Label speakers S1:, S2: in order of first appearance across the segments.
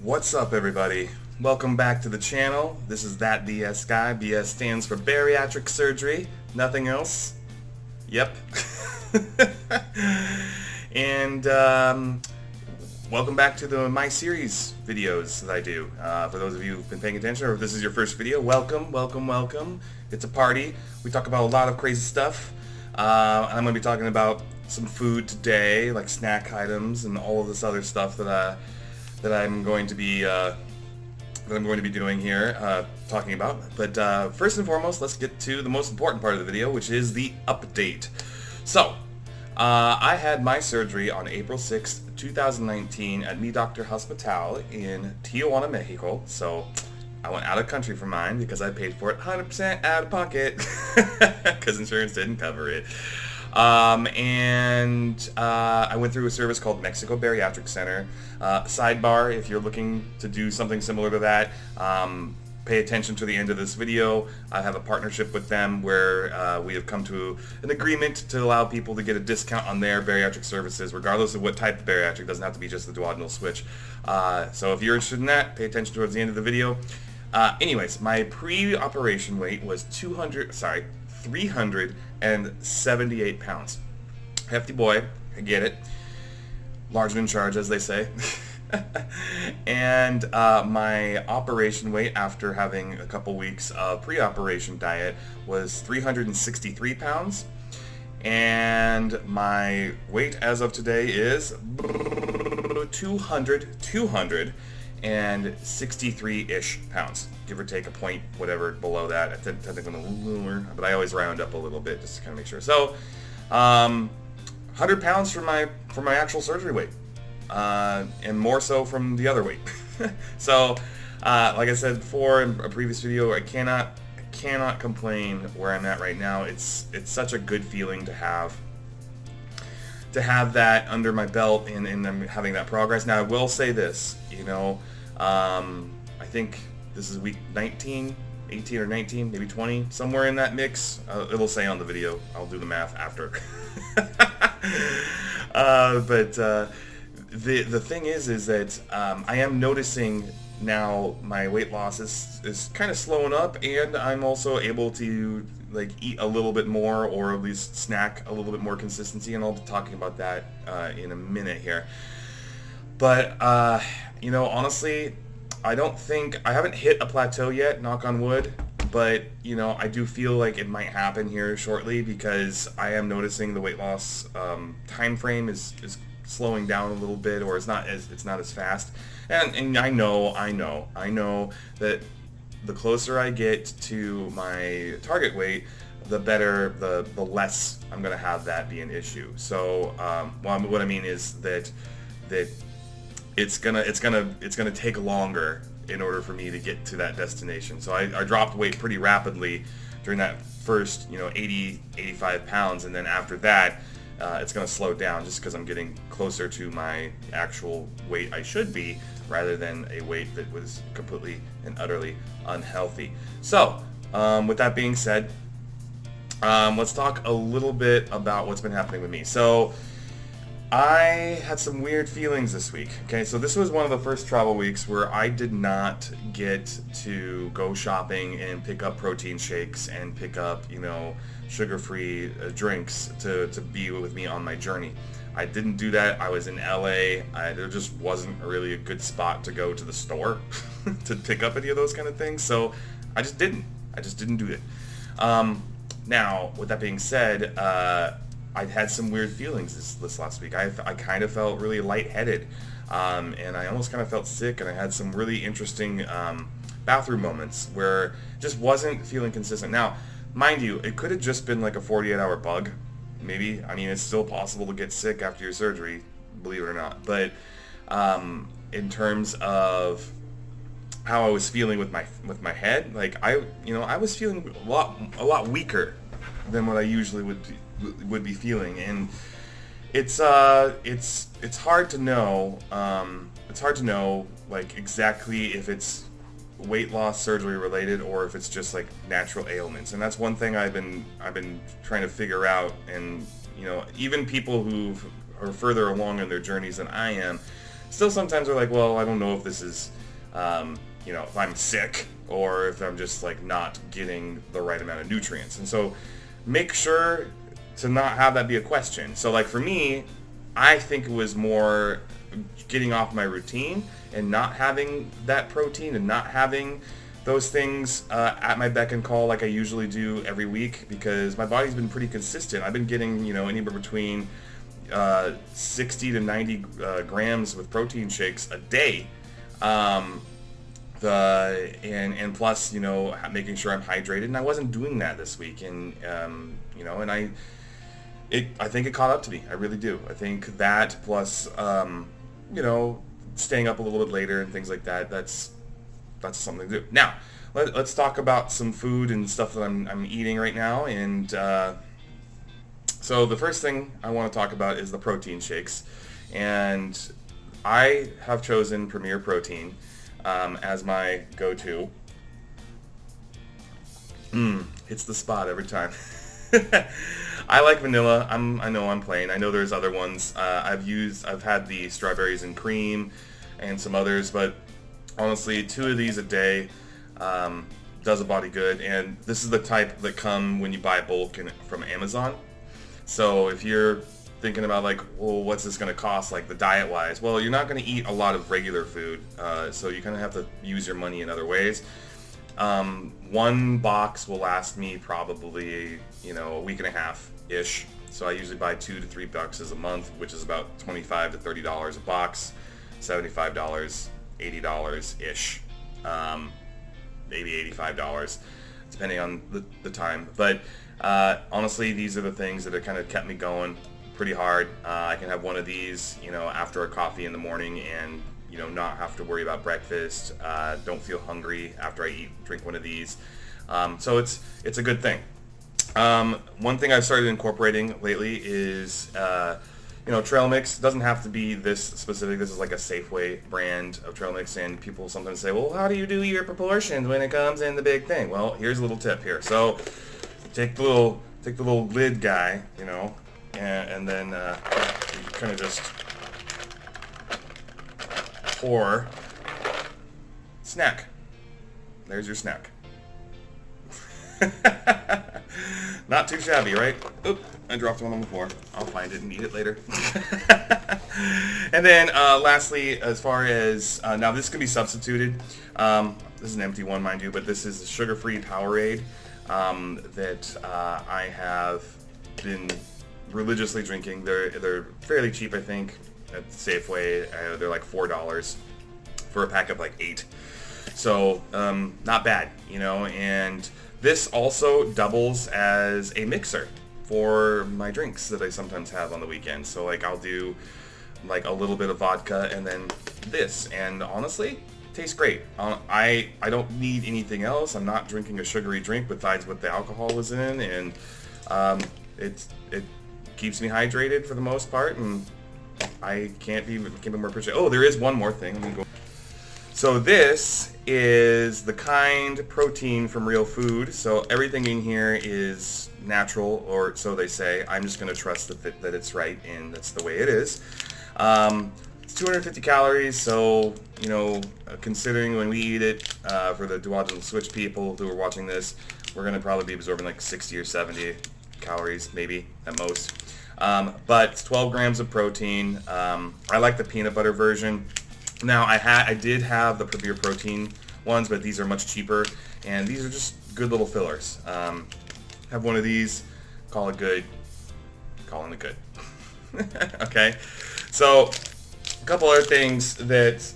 S1: What's up, everybody? Welcome back to the channel. This is That BS Guy. BS stands for Bariatric Surgery. Nothing else. Yep. And welcome back to my series videos that I do. For those of you who've been paying attention, or if this is your first video, welcome, welcome, welcome. It's a party. We talk about a lot of crazy stuff. I'm going to be talking about some food today, like snack items and all of this other stuff that I'm going to be doing here, talking about. But first and foremost, let's get to the most important part of the video, which is the update. So, I had my surgery on April 6th, 2019 at Mi Doctor Hospital in Tijuana, Mexico. So, I went out of country for mine because I paid for it 100% out of pocket because insurance didn't cover it. I went through a service called Mexico Bariatric Center. Sidebar, if you're looking to do something similar to that, pay attention to the end of this video. I have a partnership with them where we have come to an agreement to allow people to get a discount on their bariatric services, regardless of what type of bariatric. It doesn't have to be just the Duodenal Switch. So if you're interested in that, pay attention towards the end of the video. Anyways, my pre-operation weight was 378 pounds. Hefty boy, I get it. Large in charge, as they say. And my operation weight after having a couple weeks of pre-operation diet was 363 pounds. And my weight as of today is 263-ish pounds, give or take a point, whatever below that. I tend to go a little lower, but I always round up a little bit just to kind of make sure. So, 100 pounds from my actual surgery weight, and more so from the other weight. So, like I said before in a previous video, I cannot complain where I'm at right now. It's such a good feeling to have that under my belt and I'm having that progress. Now I will say this, I think this is week 19, 18 or 19, maybe 20, somewhere in that mix. It'll say on the video. I'll do the math after. But the thing is that I am noticing now my weight loss is kind of slowing up, and I'm also able to eat a little bit more, or at least snack a little bit more consistency, and I'll be talking about that in a minute here. But honestly, I haven't hit a plateau yet, knock on wood, but I do feel like it might happen here shortly, because I am noticing the weight loss time frame is slowing down a little bit, or it's not as fast. And I know that the closer I get to my target weight, the better, the less I'm gonna have that be an issue. So, what I mean is that it's gonna take longer in order for me to get to that destination. So I dropped weight pretty rapidly during that first 85 pounds, and then after that, it's going to slow down just because I'm getting closer to my actual weight I should be, rather than a weight that was completely and utterly unhealthy. So, with that being said, let's talk a little bit about what's been happening with me. So, I had some weird feelings this week. Okay, so this was one of the first travel weeks where I did not get to go shopping and pick up protein shakes and pick up, sugar-free drinks to be with me on my journey. I didn't do that. I was in LA. There just wasn't really a good spot to go to the store to pick up any of those kind of things. So I just didn't do it. Now, with that being said, I had some weird feelings this last week. I kind of felt really lightheaded, and I almost kind of felt sick, and I had some really interesting bathroom moments where just wasn't feeling consistent. Now, mind you, it could have just been like a 48-hour bug, maybe. I mean, it's still possible to get sick after your surgery, believe it or not. But in terms of how I was feeling with my head, I was feeling a lot weaker than what I usually would be feeling, and it's hard to know. It's hard to know exactly if it's weight loss surgery related or if it's just natural ailments, and that's one thing I've been trying to figure out. And even people who are further along in their journeys than I am still sometimes we're like, well, I don't know if this is, if I'm sick or if I'm just like not getting the right amount of nutrients. And so make sure to not have that be a question. So like for me, I think it was more getting off my routine and not having that protein and not having those things at my beck and call like I usually do every week, because my body's been pretty consistent. I've been getting, anywhere between 60 to 90 grams with protein shakes a day. And plus, making sure I'm hydrated, and I wasn't doing that this week, and and I think it caught up to me. I really do. I think that plus, staying up a little bit later and things like that. That's something to do. Now, let's talk about some food and stuff that I'm eating right now, and so the first thing I want to talk about is the protein shakes, and I have chosen Premier Protein as my go-to. Hits the spot every time. I like vanilla. I know I'm plain. I know there's other ones. I've had the strawberries and cream and some others, but honestly, 2 of these a day does a body good. And this is the type that come when you buy bulk from Amazon. So if you're thinking about like, well, what's this going to cost, like the diet-wise? Well, you're not going to eat a lot of regular food, so you kind of have to use your money in other ways. 1 box will last me probably, a week and a half-ish. So I usually buy 2 to 3 boxes a month, which is about $25 to $30 a box, $75, $80-ish, maybe $85, depending on the time. But honestly, these are the things that have kind of kept me going pretty hard. I can have one of these, after a coffee in the morning and, not have to worry about breakfast. Don't feel hungry after I drink one of these. So it's a good thing. One thing I've started incorporating lately is, trail mix. Doesn't have to be this specific. This is like a Safeway brand of trail mix, and people sometimes say, well, how do you do your proportions when it comes in the big thing? Well, here's a little tip here. So take the little lid guy, and then you kind of just pour snack. There's your snack. Not too shabby, right? Oop, I dropped one on the floor. I'll find it and eat it later. And then lastly, as far as, now this can be substituted. This is an empty one, mind you, but this is a sugar-free Powerade that I have been religiously drinking. They're fairly cheap, I think, at Safeway. They're like $4 for a pack of like 8. So not bad, and this also doubles as a mixer for my drinks that I sometimes have on the weekend. So like I'll do like a little bit of vodka and then this, and honestly, it tastes great. I don't need anything else. I'm not drinking a sugary drink besides what the alcohol was in, and it keeps me hydrated for the most part, and I can't be more appreciative. Oh, there is one more thing. Let me go. So this is the kind protein from real food. So everything in here is natural, or so they say. I'm just going to trust that it's right, and that's the way it is. It's 250 calories, so, considering when we eat it, for the Duodenal Switch people who are watching this, we're going to probably be absorbing like 60 or 70 calories, maybe, at most. But it's 12 grams of protein. I like the peanut butter version. Now, I did have the Premier Protein ones, but these are much cheaper, and these are just good little fillers. Have one of these, call it good, calling it good. Okay, so a couple other things that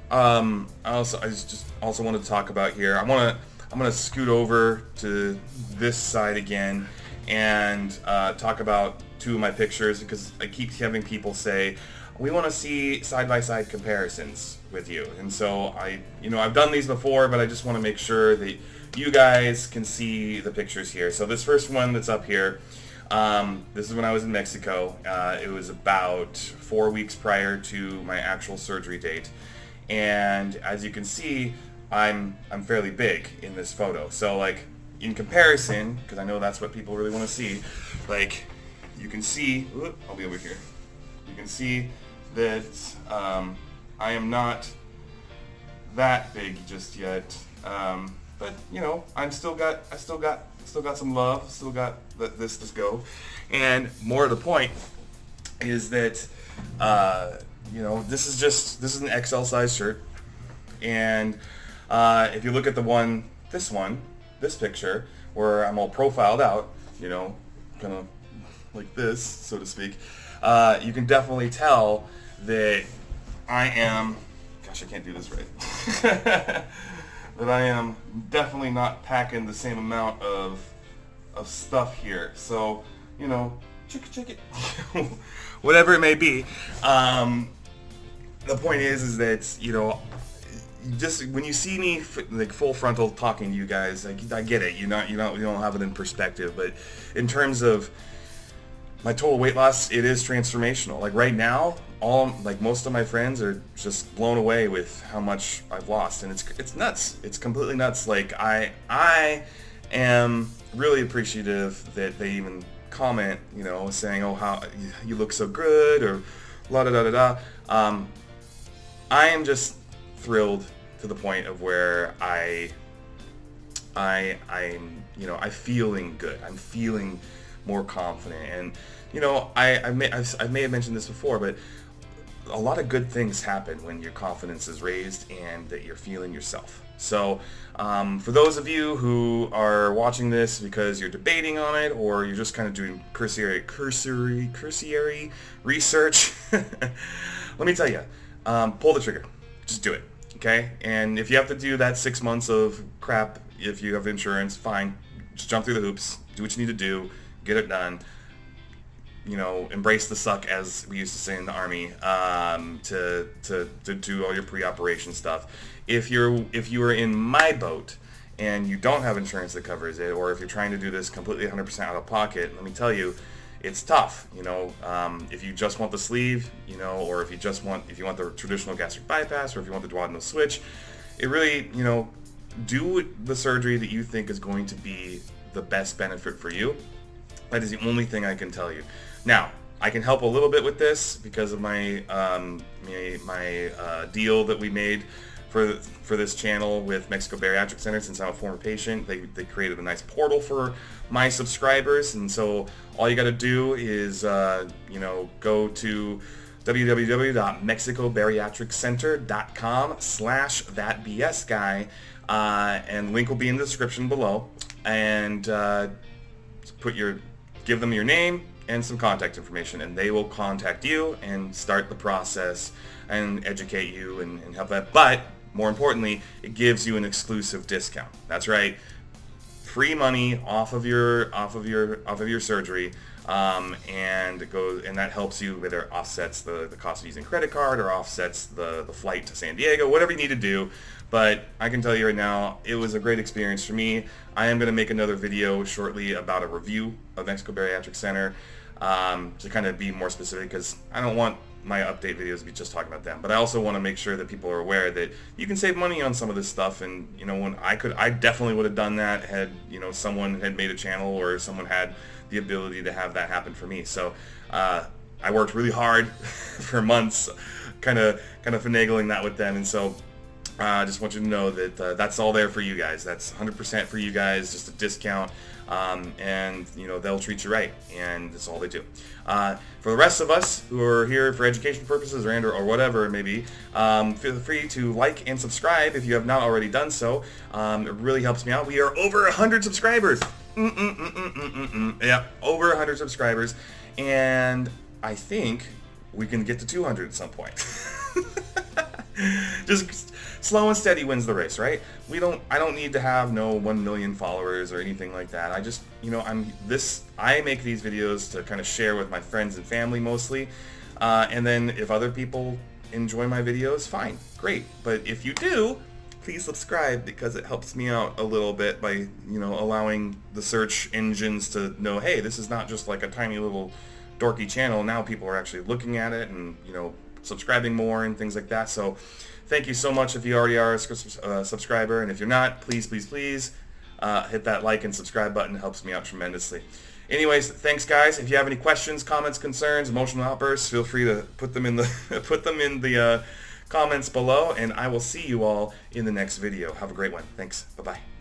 S1: I just also wanted to talk about here. I'm gonna scoot over to this side again and talk about 2 of my pictures, because I keep having people say, we want to see side-by-side comparisons with you. And so I've done these before, but I just want to make sure that you guys can see the pictures here. So this first one that's up here, this is when I was in Mexico. It was about 4 weeks prior to my actual surgery date. And as you can see, I'm fairly big in this photo. So like in comparison, because I know that's what people really want to see, like you can see, I'll be over here. You can see that I am not that big just yet. But you know, I still got some love, still got this to go. And more to the point is that you know, this is an XL size shirt, and if you look at this picture where I'm all profiled out, you know, kind of like this, so to speak, you can definitely tell that I am, gosh, I can't do this right, that I am definitely not packing the same amount of stuff here. So, you know, check it, whatever it may be. The point is that, you know, just when you see me like full frontal talking to you guys, I get it. You don't have it in perspective, but in terms of my total weight loss, it is transformational. Like right now, most of my friends are just blown away with how much I've lost, and it's nuts. It's completely nuts. Like I am really appreciative that they even comment, you know, saying, "Oh, how you look so good," or la da da da da. I am just thrilled to the point of where I'm, you know, I'm feeling good. I'm feeling more confident, and you know, I may have mentioned this before, but a lot of good things happen when your confidence is raised and that you're feeling yourself. So for those of you who are watching this because you're debating on it, or you're just kind of doing cursory research, let me tell you, pull the trigger. Just do it, okay? And if you have to do that 6 months of crap, if you have insurance, fine. Just jump through the hoops, do what you need to do, get it done. You know, embrace the suck, as we used to say in the Army, to do all your pre-operation stuff. If you are in my boat and you don't have insurance that covers it, or if you're trying to do this completely 100% out of pocket, let me tell you, it's tough. You know, if you just want the sleeve, you know, or if you want the traditional gastric bypass, or if you want the duodenal switch, it really, you know, do the surgery that you think is going to be the best benefit for you. That is the only thing I can tell you. Now, I can help a little bit with this because of my deal that we made for this channel with Mexico Bariatric Center. Since I'm a former patient, they created a nice portal for my subscribers, and so all you got to do is you know, go to www.mexicobariatriccenter.com/thatbsguy, and link will be in the description below, and give them your name and some contact information, and they will contact you and start the process and educate you and help that. But more importantly, it gives you an exclusive discount. That's right, free money off of your surgery, and that helps you, whether it offsets the cost of using credit card or offsets the flight to San Diego, whatever you need to do. But I can tell you right now, it was a great experience for me. I am going to make another video shortly about a review of Mexico Bariatric Center, to kind of be more specific, because I don't want my update videos to be just talking about them. But I also want to make sure that people are aware that you can save money on some of this stuff. And you know, when I definitely would have done that had, you know, someone had made a channel or someone had the ability to have that happen for me. So I worked really hard for months, kind of finagling that with them, and so. I just want you to know that that's all there for you guys. That's 100% for you guys, just a discount, and you know, they'll treat you right, and that's all they do. For the rest of us who are here for education purposes or whatever it may be, feel free to like and subscribe if you have not already done so. It really helps me out. We are over 100 subscribers. Yeah, over 100 subscribers, and I think we can get to 200 at some point. Just slow and steady wins the race, right? I don't need to have no 1 million followers or anything like that. I just, you know, I make these videos to kind of share with my friends and family mostly, and then if other people enjoy my videos, fine, great. But if you do, please subscribe, because it helps me out a little bit by, you know, allowing the search engines to know, hey, this is not just like a tiny little dorky channel. Now people are actually looking at it and, you know, subscribing more and things like that. So thank you so much if you already are a subscriber, and if you're not, please hit that like and subscribe button. It helps me out tremendously. Anyways, thanks guys. If you have any questions, comments, concerns, emotional outbursts, feel free to put them in the comments below, and I will see you all in the next video. Have a great one. Thanks. Bye-bye.